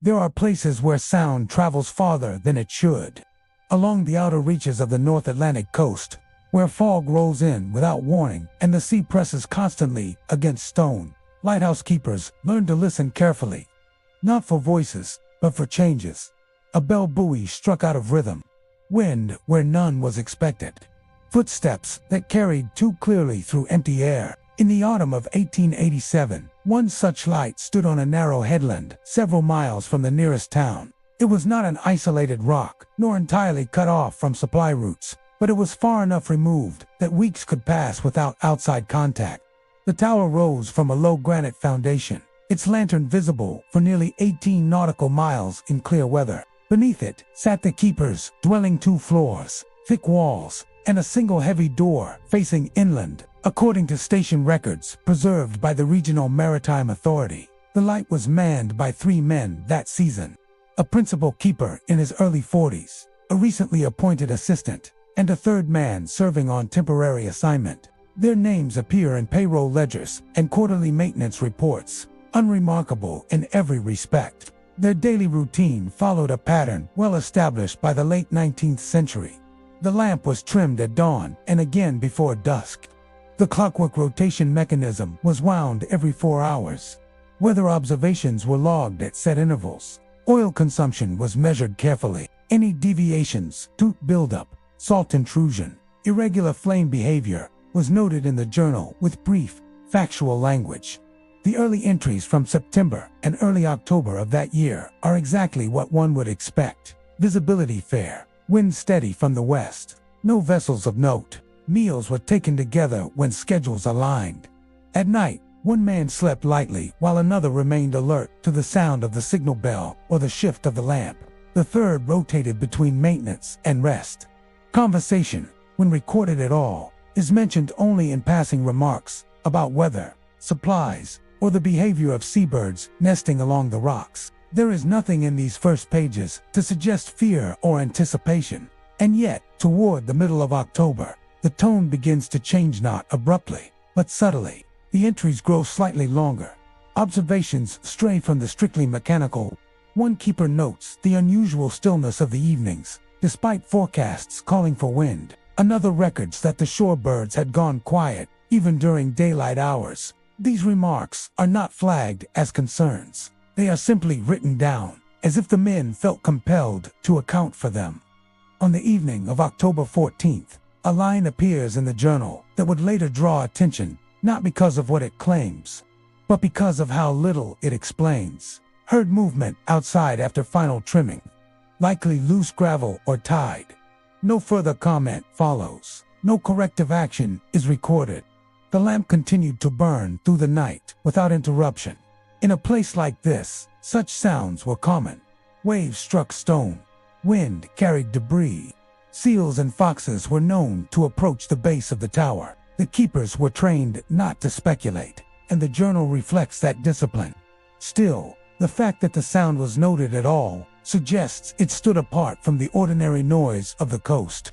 There are places where sound travels farther than it should. Along the outer reaches of the North Atlantic coast, where fog rolls in without warning and the sea presses constantly against stone, lighthouse keepers learn to listen carefully. Not for voices, but for changes. A bell buoy struck out of rhythm. Wind where none was expected. Footsteps that carried too clearly through empty air. In the autumn of 1887, one such light stood on a narrow headland several miles from the nearest town. It was not an isolated rock, nor entirely cut off from supply routes, but it was far enough removed that weeks could pass without outside contact. The tower rose from a low granite foundation, its lantern visible for nearly 18 nautical miles in clear weather. Beneath it sat the keepers, dwelling 2 floors, thick walls, and a single heavy door facing inland. According to station records preserved by the Regional Maritime Authority, the light was manned by 3 men that season. A principal keeper in his early 40s, a recently appointed assistant, and a 3rd man serving on temporary assignment. Their names appear in payroll ledgers and quarterly maintenance reports, unremarkable in every respect. Their daily routine followed a pattern well established by the late 19th century. The lamp was trimmed at dawn and again before dusk. The clockwork rotation mechanism was wound every 4 hours. Weather observations were logged at set intervals. Oil consumption was measured carefully. Any deviations, soot buildup, salt intrusion, irregular flame behavior was noted in the journal with brief, factual language. The early entries from September and early October of that year are exactly what one would expect. Visibility fair, wind steady from the west, no vessels of note. Meals were taken together when schedules aligned. At night, one man slept lightly while another remained alert to the sound of the signal bell or the shift of the lamp. The 3rd rotated between maintenance and rest. Conversation, when recorded at all, is mentioned only in passing remarks about weather, supplies, or the behavior of seabirds nesting along the rocks. There is nothing in these first pages to suggest fear or anticipation. And yet, toward the middle of October, the tone begins to change, not abruptly, but subtly. The entries grow slightly longer. Observations stray from the strictly mechanical. One keeper notes the unusual stillness of the evenings, despite forecasts calling for wind. Another records that the shorebirds had gone quiet, even during daylight hours. These remarks are not flagged as concerns. They are simply written down, as if the men felt compelled to account for them. On the evening of October 14th, a line appears in the journal that would later draw attention, not because of what it claims, but because of how little it explains. Heard movement outside after final trimming. Likely loose gravel or tide. No further comment follows. No corrective action is recorded. The lamp continued to burn through the night without interruption. In a place like this, such sounds were common. Waves struck stone. Wind carried debris. Seals and foxes were known to approach the base of the tower. The keepers were trained not to speculate, and the journal reflects that discipline. Still, the fact that the sound was noted at all suggests it stood apart from the ordinary noise of the coast.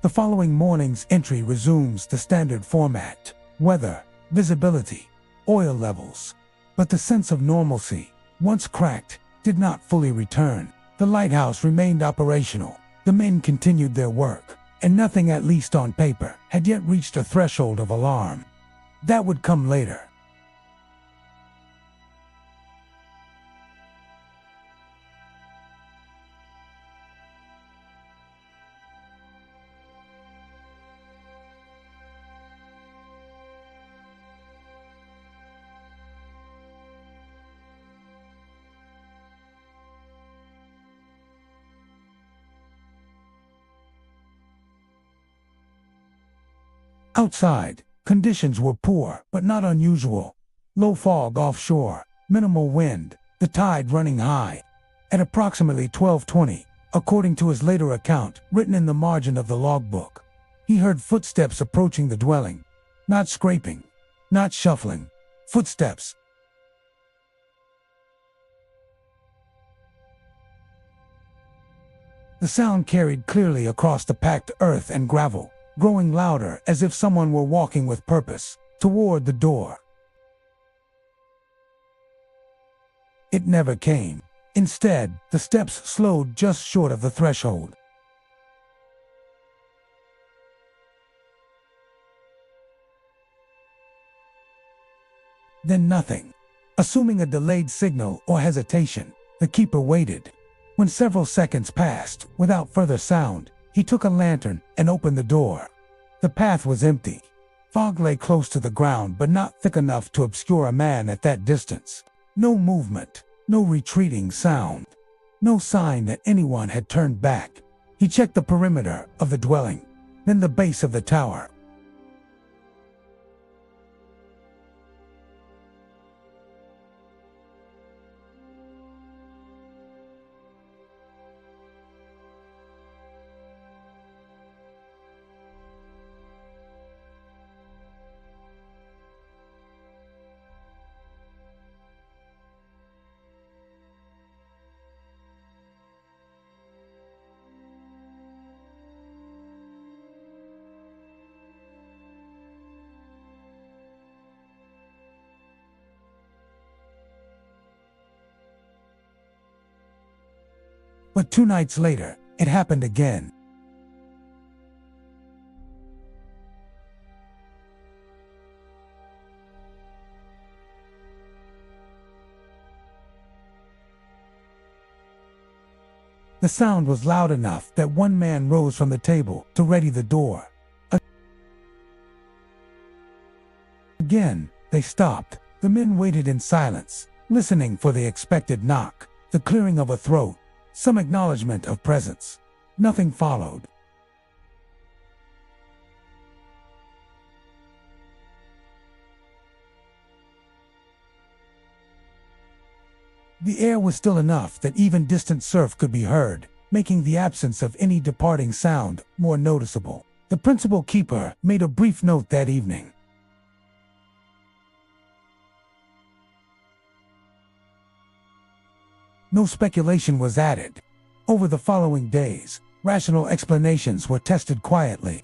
The following morning's entry resumes the standard format: weather, visibility, oil levels. But the sense of normalcy, once cracked, did not fully return. The lighthouse remained operational. The men continued their work, and nothing, at least on paper, had yet reached a threshold of alarm. That would come later. Outside, conditions were poor but not unusual. Low fog offshore, minimal wind, the tide running high. At approximately 12:20, according to his later account written in the margin of the logbook, he heard footsteps approaching the dwelling. Not scraping, not shuffling. Footsteps. The sound carried clearly across the packed earth and gravel, growing louder as if someone were walking with purpose toward the door. It never came. Instead, the steps slowed just short of the threshold. Then nothing. Assuming a delayed signal or hesitation, the keeper waited. When several seconds passed, without further sound, he took a lantern and opened the door. The path was empty. Fog lay close to the ground, but not thick enough to obscure a man at that distance. No movement, no retreating sound, no sign that anyone had turned back. He checked the perimeter of the dwelling, then the base of the tower. But 2 nights later, it happened again. The sound was loud enough that one man rose from the table to ready the door. Again, they stopped. The men waited in silence, listening for the expected knock, the clearing of a throat, some acknowledgement of presence. Nothing followed. The air was still enough that even distant surf could be heard, making the absence of any departing sound more noticeable. The principal keeper made a brief note that evening. No speculation was added. Over the following days, rational explanations were tested quietly.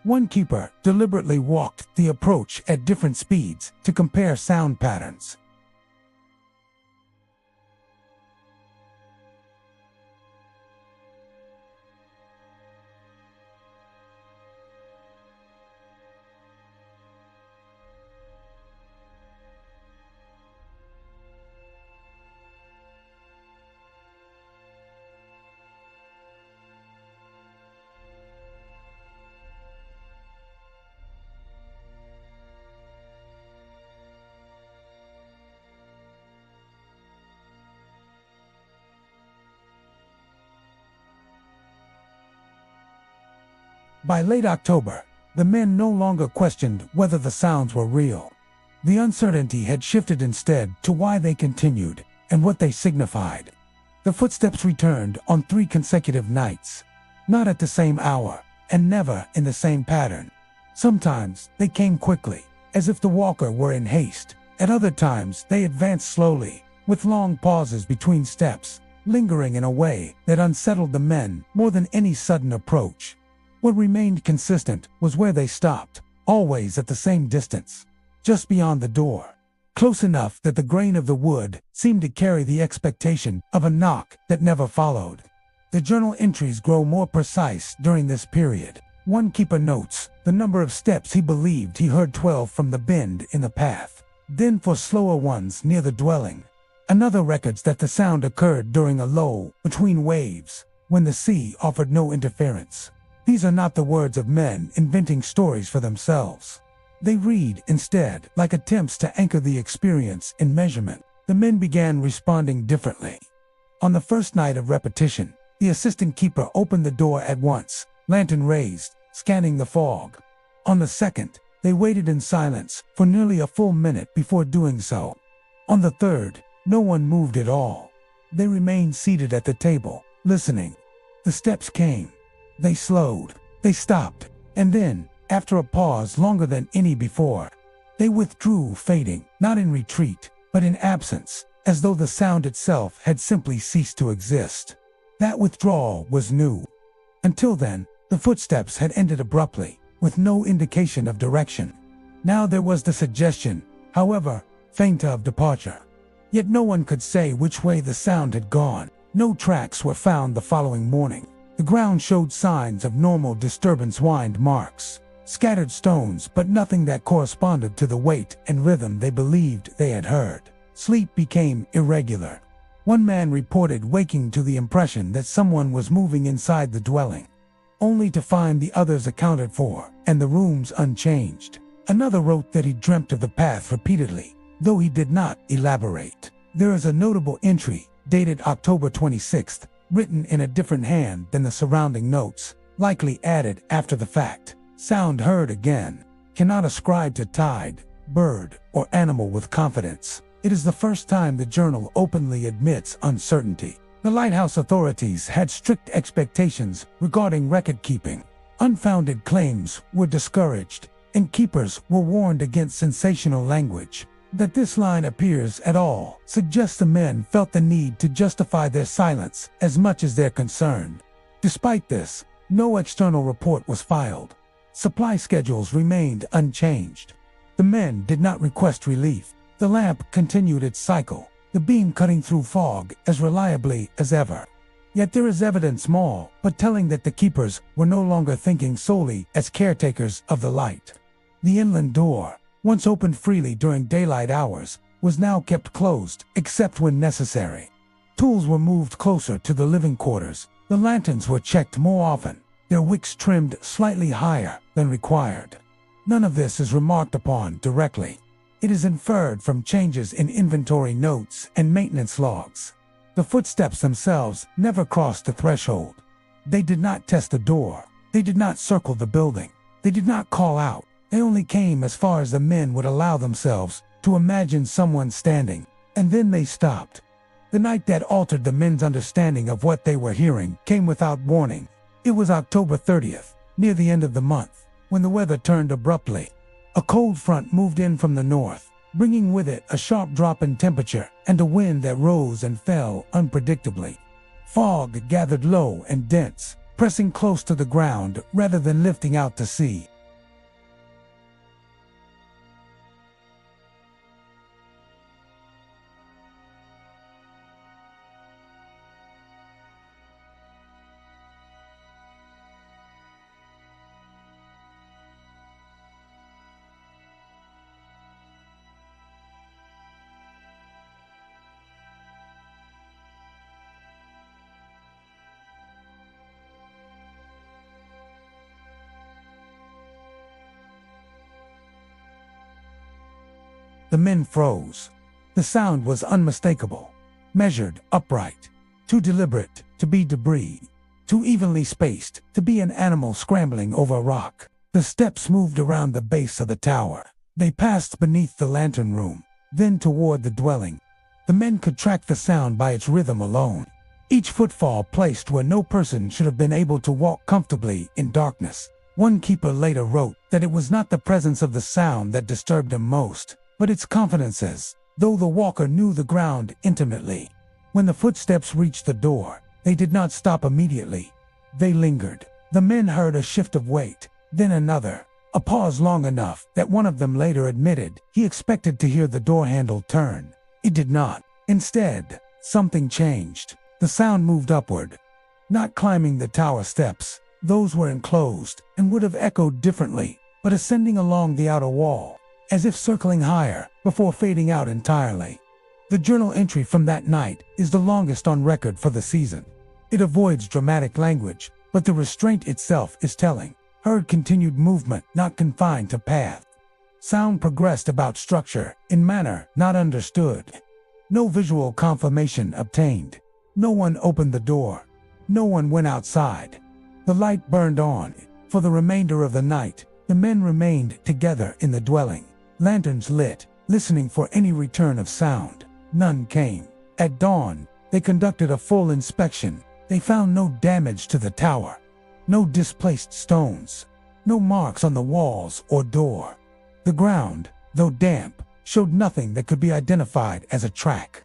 One keeper deliberately walked the approach at different speeds to compare sound patterns. By late October, the men no longer questioned whether the sounds were real. The uncertainty had shifted instead to why they continued and what they signified. The footsteps returned on 3 consecutive nights, not at the same hour and never in the same pattern. Sometimes they came quickly, as if the walker were in haste. At other times they advanced slowly, with long pauses between steps, lingering in a way that unsettled the men more than any sudden approach. What remained consistent was where they stopped, always at the same distance, just beyond the door, close enough that the grain of the wood seemed to carry the expectation of a knock that never followed. The journal entries grow more precise during this period. One keeper notes the number of steps he believed he heard 12 from the bend in the path, then for slower ones near the dwelling. Another records that the sound occurred during a lull between waves, when the sea offered no interference. These are not the words of men inventing stories for themselves. They read, instead, like attempts to anchor the experience in measurement. The men began responding differently. On the first night of repetition, the assistant keeper opened the door at once, lantern raised, scanning the fog. On the second, they waited in silence for nearly a full minute before doing so. On the third, no one moved at all. They remained seated at the table, listening. The steps came. They slowed, they stopped, and then, after a pause longer than any before, they withdrew, fading, not in retreat, but in absence, as though the sound itself had simply ceased to exist. That withdrawal was new. Until then, the footsteps had ended abruptly, with no indication of direction. Now there was the suggestion, however, faint, of departure. Yet no one could say which way the sound had gone. No tracks were found the following morning. The ground showed signs of normal disturbance, wind marks, scattered stones, but nothing that corresponded to the weight and rhythm they believed they had heard. Sleep became irregular. One man reported waking to the impression that someone was moving inside the dwelling, only to find the others accounted for and the rooms unchanged. Another wrote that he dreamt of the path repeatedly, though he did not elaborate. There is a notable entry, dated October 26th, written in a different hand than the surrounding notes, likely added after the fact. Sound heard again. Cannot ascribe to tide, bird, or animal with confidence. It is the first time the journal openly admits uncertainty. The Lighthouse authorities had strict expectations regarding record-keeping. Unfounded claims were discouraged, and keepers were warned against sensational language. That this line appears at all suggests the men felt the need to justify their silence as much as their concern. Despite this, no external report was filed. Supply schedules remained unchanged. The men did not request relief. The lamp continued its cycle, the beam cutting through fog as reliably as ever. Yet there is evidence, small but telling, that the keepers were no longer thinking solely as caretakers of the light. The inland door, once opened freely during daylight hours, was now kept closed except when necessary. Tools were moved closer to the living quarters. The lanterns were checked more often, their wicks trimmed slightly higher than required. None of this is remarked upon directly. It is inferred from changes in inventory notes and maintenance logs. The footsteps themselves never crossed the threshold. They did not test the door. They did not circle the building. They did not call out. They only came as far as the men would allow themselves to imagine someone standing, and then they stopped. The night that altered the men's understanding of what they were hearing came without warning. It was October 30th, near the end of the month, when the weather turned abruptly. A cold front moved in from the north, bringing with it a sharp drop in temperature and a wind that rose and fell unpredictably. Fog gathered low and dense, pressing close to the ground rather than lifting out to sea. The men froze. The sound was unmistakable, measured, upright, too deliberate to be debris, too evenly spaced to be an animal scrambling over a rock. The steps moved around the base of the tower. They passed beneath the lantern room, then toward the dwelling. The men could track the sound by its rhythm alone. Each footfall placed where no person should have been able to walk comfortably in darkness. One keeper later wrote that it was not the presence of the sound that disturbed him most, but its confidences, though the walker knew the ground intimately. When the footsteps reached the door, they did not stop immediately. They lingered. The men heard a shift of weight, then another, a pause long enough that one of them later admitted he expected to hear the door handle turn. It did not. Instead, something changed. The sound moved upward, not climbing the tower steps. Those were enclosed and would have echoed differently, but ascending along the outer wall, as if circling higher before fading out entirely. The journal entry from that night is the longest on record for the season. It avoids dramatic language, but the restraint itself is telling. Heard continued movement not confined to path. Sound progressed about structure in manner not understood. No visual confirmation obtained. No one opened the door. No one went outside. The light burned on. For the remainder of the night, the men remained together in the dwelling. Lanterns lit, listening for any return of sound. None came. At dawn, they conducted a full inspection. They found no damage to the tower, no displaced stones, no marks on the walls or door. The ground, though damp, showed nothing that could be identified as a track.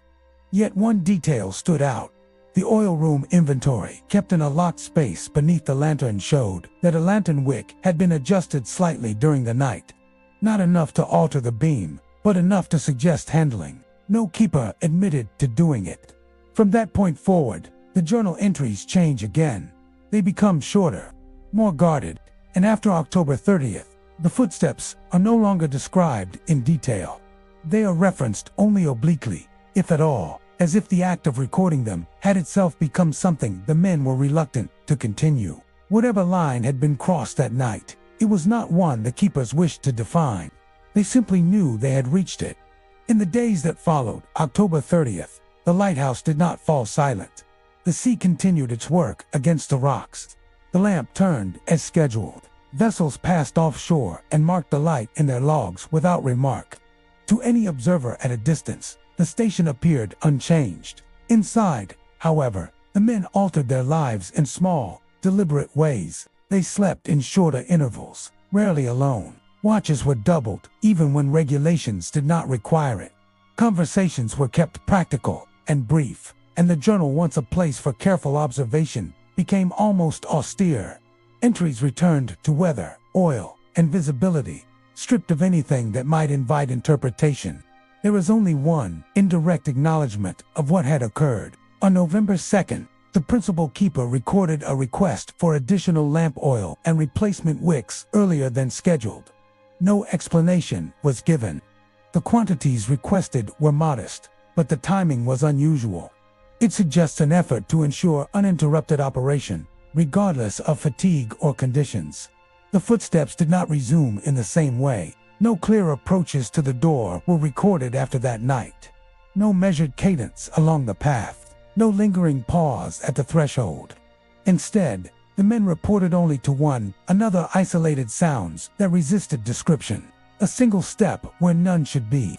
Yet one detail stood out. The oil room inventory, kept in a locked space beneath the lantern, showed that a lantern wick had been adjusted slightly during the night. Not enough to alter the beam, but enough to suggest handling. No keeper admitted to doing it. From that point forward, the journal entries change again. They become shorter, more guarded, and after October 30th, the footsteps are no longer described in detail. They are referenced only obliquely, if at all, as if the act of recording them had itself become something the men were reluctant to continue. Whatever line had been crossed that night, it was not one the keepers wished to define. They simply knew they had reached it. In the days that followed October 30th, the lighthouse did not fall silent. The sea continued its work against the rocks. The lamp turned as scheduled. Vessels passed offshore and marked the light in their logs without remark. To any observer at a distance, the station appeared unchanged. Inside, however, the men altered their lives in small, deliberate ways. They slept in shorter intervals, rarely alone. Watches were doubled, even when regulations did not require it. Conversations were kept practical and brief, and the journal, once a place for careful observation, became almost austere. Entries returned to weather, oil, and visibility, stripped of anything that might invite interpretation. There is only one indirect acknowledgement of what had occurred. On November 2nd, the principal keeper recorded a request for additional lamp oil and replacement wicks earlier than scheduled. No explanation was given. The quantities requested were modest, but the timing was unusual. It suggests an effort to ensure uninterrupted operation, regardless of fatigue or conditions. The footsteps did not resume in the same way. No clear approaches to the door were recorded after that night. No measured cadence along the path. No lingering pause at the threshold. Instead, the men reported only to another isolated sounds that resisted description. A single step where none should be.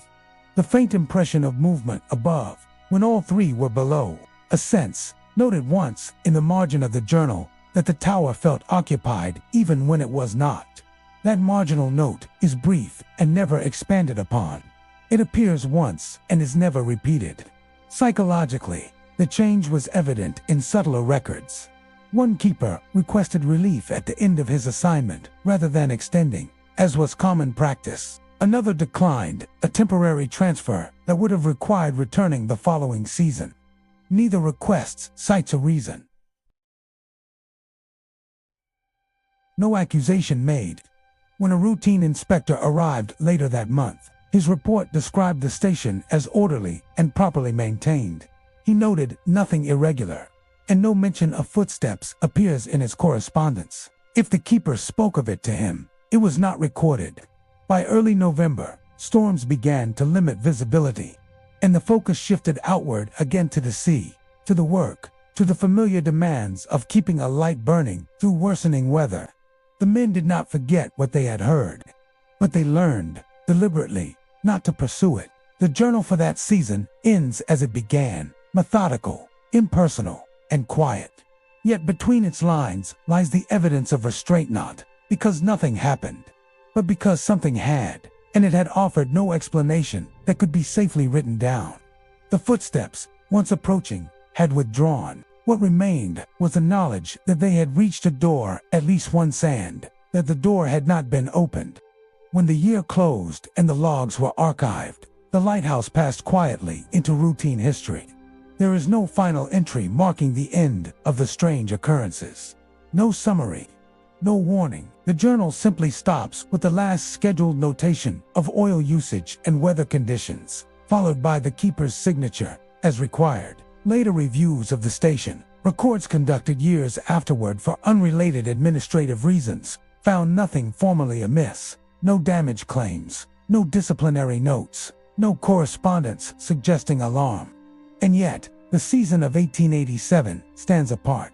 The faint impression of movement above, when all three were below. A sense, noted once in the margin of the journal, that the tower felt occupied even when it was not. That marginal note is brief and never expanded upon. It appears once and is never repeated. Psychologically, the change was evident in subtler records. One keeper requested relief at the end of his assignment rather than extending, as was common practice. Another declined a temporary transfer that would have required returning the following season. Neither request cites a reason. No accusation made. When a routine inspector arrived later that month, his report described the station as orderly and properly maintained. He noted nothing irregular, and no mention of footsteps appears in his correspondence. If the keeper spoke of it to him, it was not recorded. By early November, storms began to limit visibility, and the focus shifted outward again to the sea, to the work, to the familiar demands of keeping a light burning through worsening weather. The men did not forget what they had heard, but they learned, deliberately, not to pursue it. The journal for that season ends as it began, methodical, impersonal, and quiet. Yet between its lines lies the evidence of restraint, not because nothing happened, but because something had, and it had offered no explanation that could be safely written down. The footsteps, once approaching, had withdrawn. What remained was the knowledge that they had reached a door, at least one sand, that the door had not been opened. When the year closed and the logs were archived, the lighthouse passed quietly into routine history. There is no final entry marking the end of the strange occurrences. No summary. No warning. The journal simply stops with the last scheduled notation of oil usage and weather conditions, followed by the keeper's signature, as required. Later reviews of the station, records conducted years afterward for unrelated administrative reasons, found nothing formally amiss. No damage claims, no disciplinary notes, no correspondence suggesting alarm. And yet, the season of 1887 stands apart.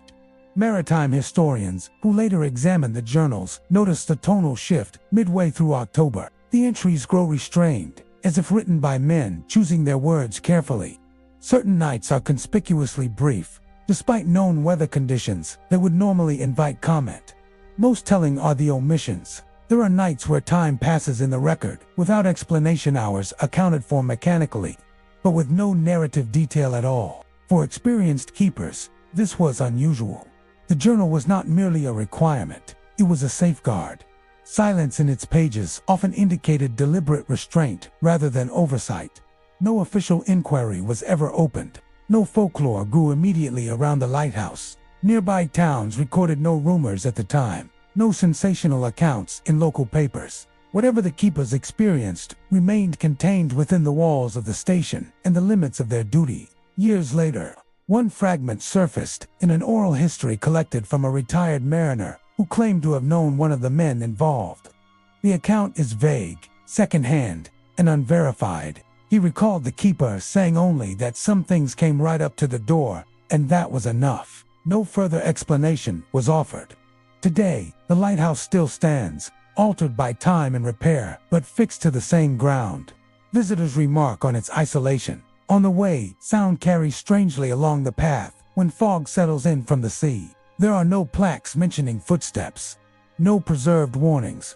Maritime historians who later examined the journals noticed a tonal shift midway through October. The entries grow restrained, as if written by men choosing their words carefully. Certain nights are conspicuously brief, despite known weather conditions that would normally invite comment. Most telling are the omissions. There are nights where time passes in the record without explanation, hours accounted for mechanically, but with no narrative detail at all. For experienced keepers, this was unusual. The journal was not merely a requirement, it was a safeguard. Silence in its pages often indicated deliberate restraint rather than oversight. No official inquiry was ever opened. No folklore grew immediately around the lighthouse. Nearby towns recorded no rumors at the time. No sensational accounts in local papers. Whatever the keepers experienced remained contained within the walls of the station and the limits of their duty. Years later, one fragment surfaced in an oral history collected from a retired mariner who claimed to have known one of the men involved. The account is vague, second-hand, and unverified. He recalled the keeper saying only that some things came right up to the door, and that was enough. No further explanation was offered. Today, the lighthouse still stands, altered by time and repair, but fixed to the same ground. Visitors remark on its isolation. On the way, sound carries strangely along the path when fog settles in from the sea. There are no plaques mentioning footsteps, no preserved warnings,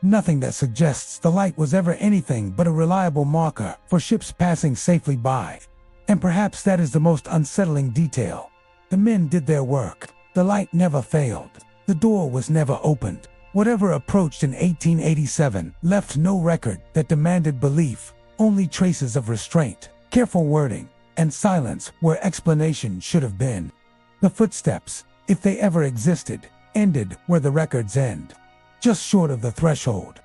nothing that suggests the light was ever anything but a reliable marker for ships passing safely by. And perhaps that is the most unsettling detail. The men did their work. The light never failed. The door was never opened. Whatever approached in 1887 left no record that demanded belief, only traces of restraint, careful wording, and silence where explanation should have been. The footsteps, if they ever existed, ended where the records end, just short of the threshold.